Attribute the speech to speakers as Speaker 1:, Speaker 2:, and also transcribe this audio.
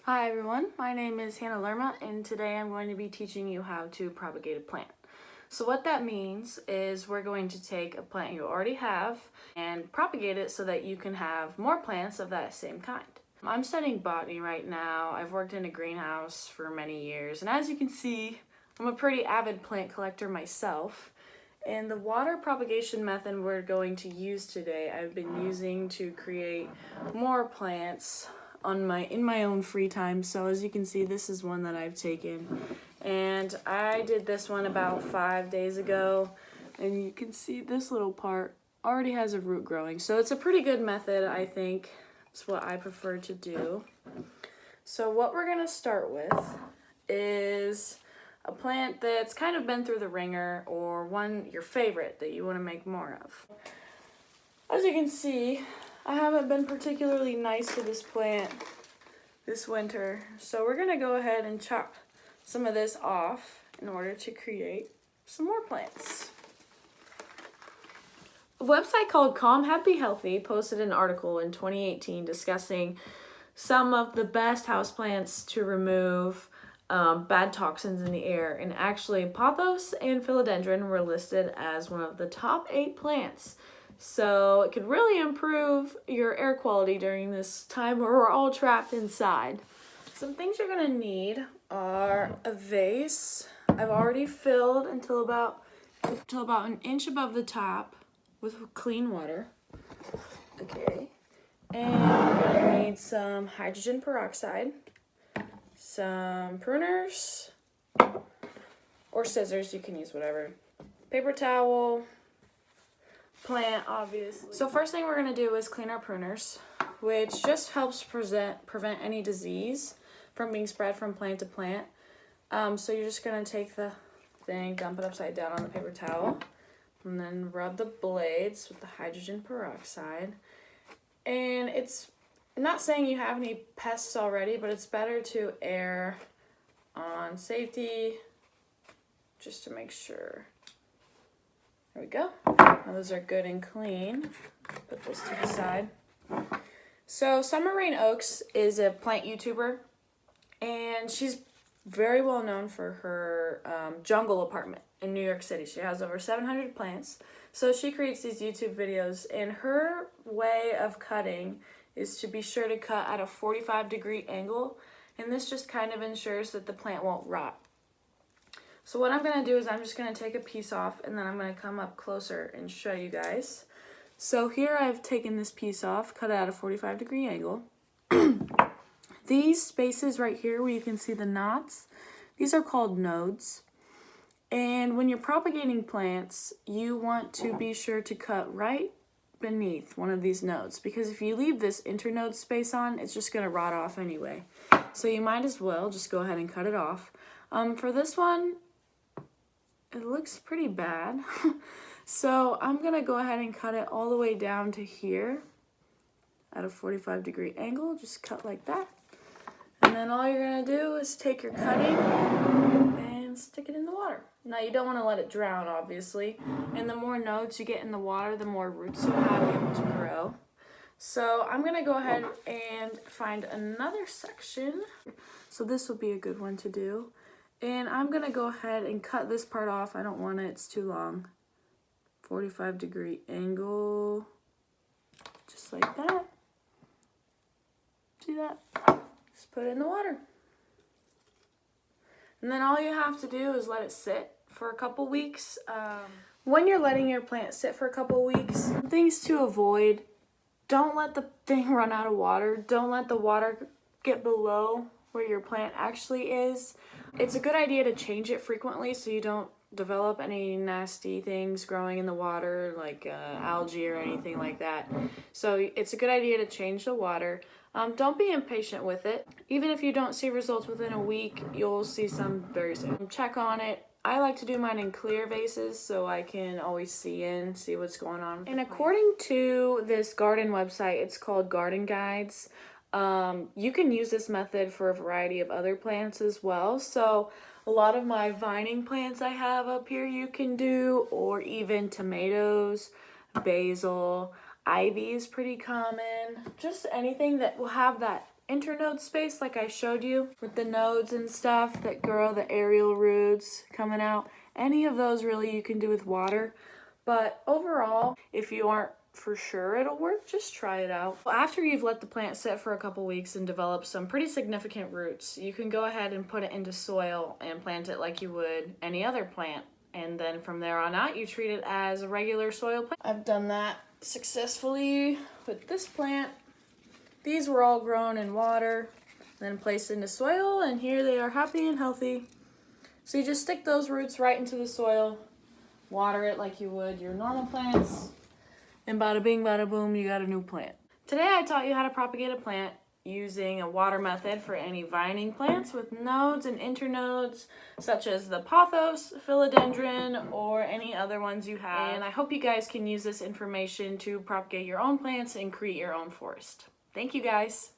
Speaker 1: Hi everyone, my name is Hannah Lerma and today I'm going to be teaching you how to propagate a plant. So what that means is we're going to take a plant you already have and propagate it so that you can have more plants of that same kind. I'm studying botany right now. I've worked in a greenhouse for many years, and as you can see, I'm a pretty avid plant collector myself. And the water propagation method we're going to use today, I've been using to create more plants in my own free time. So as you can see, this is one that I've taken, and I did this one about 5 days ago, and you can see this little part already has a root growing. So it's a pretty good method, I think. It's what I prefer to do. So what we're gonna start with is a plant that's kind of been through the ringer, or one your favorite that you want to make more of. As you can see, I haven't been particularly nice to this plant this winter, so we're gonna go ahead and chop some of this off in order to create some more plants. A website called Calm Happy Healthy posted an article in 2018 discussing some of the best houseplants to remove bad toxins in the air, and actually pothos and philodendron were listed as one of the top 8 plants. So it could really improve your air quality during this time where we're all trapped inside. Some things you're gonna need are a vase. I've already filled until about an inch above the top with clean water. Okay. And we're gonna need some hydrogen peroxide, some pruners, or scissors, you can use whatever, paper towel, plant, obviously. So first thing we're gonna do is clean our pruners, which just helps prevent any disease from being spread from plant to plant. So you're just gonna take the thing, dump it upside down on the paper towel, and then rub the blades with the hydrogen peroxide. And it's not saying you have any pests already, but it's better to err on safety just to make sure. There we go. Now those are good and clean. Put this to the side. So Summer Rain Oaks is a plant YouTuber, and she's very well known for her jungle apartment in New York City. She has over 700 plants. So she creates these YouTube videos, and her way of cutting is to be sure to cut at a 45-degree angle, and this just kind of ensures that the plant won't rot. So what I'm going to do is I'm just going to take a piece off, and then I'm going to come up closer and show you guys. So here I've taken this piece off, cut it at a 45-degree angle. These spaces right here where you can see the knots, these are called nodes. And when you're propagating plants, you want to be sure to cut right beneath one of these nodes, because if you leave this internode space on, it's just going to rot off anyway. So you might as well just go ahead and cut it off. For this one, it looks pretty bad. So I'm going to go ahead and cut it all the way down to here at a 45-degree angle. Just cut like that. And then all you're going to do is take your cutting and stick it in the water. Now you don't want to let it drown, obviously. And the more nodes you get in the water, the more roots you'll have able to grow. So I'm going to go ahead and find another section. So this will be a good one to do. And I'm going to go ahead and cut this part off. I don't want it, it's too long. 45-degree angle. Just like that. See that? Just put it in the water. And then all you have to do is let it sit for a couple weeks. When you're letting your plant sit for a couple weeks, things to avoid: don't let the thing run out of water. Don't let the water get below where your plant actually is. It's a good idea to change it frequently so you don't develop any nasty things growing in the water, like algae or anything like that. So it's a good idea to change the water. Don't be impatient with it. Even if you don't see results within a week, you'll see some very soon. Check on it. I like to do mine in clear vases so I can always see what's going on. And according to this garden website, it's called Garden Guides. You can use this method for a variety of other plants as well. So a lot of my vining plants I have up here you can do, or even tomatoes, basil, ivy is pretty common. Just anything that will have that internode space like I showed you with the nodes and stuff that grow, the aerial roots coming out. Any of those really you can do with water. But overall, if you aren't for sure it'll work, just try it out. Well, after you've let the plant sit for a couple weeks and develop some pretty significant roots, you can go ahead and put it into soil and plant it like you would any other plant. And then from there on out, you treat it as a regular soil plant. I've done that successfully with this plant. These were all grown in water, then placed into soil, and here they are happy and healthy. So you just stick those roots right into the soil, water it like you would your normal plants, and bada bing, bada boom, you got a new plant. Today I taught you how to propagate a plant using a water method for any vining plants with nodes and internodes, such as the pothos, philodendron, or any other ones you have. And I hope you guys can use this information to propagate your own plants and create your own forest. Thank you guys.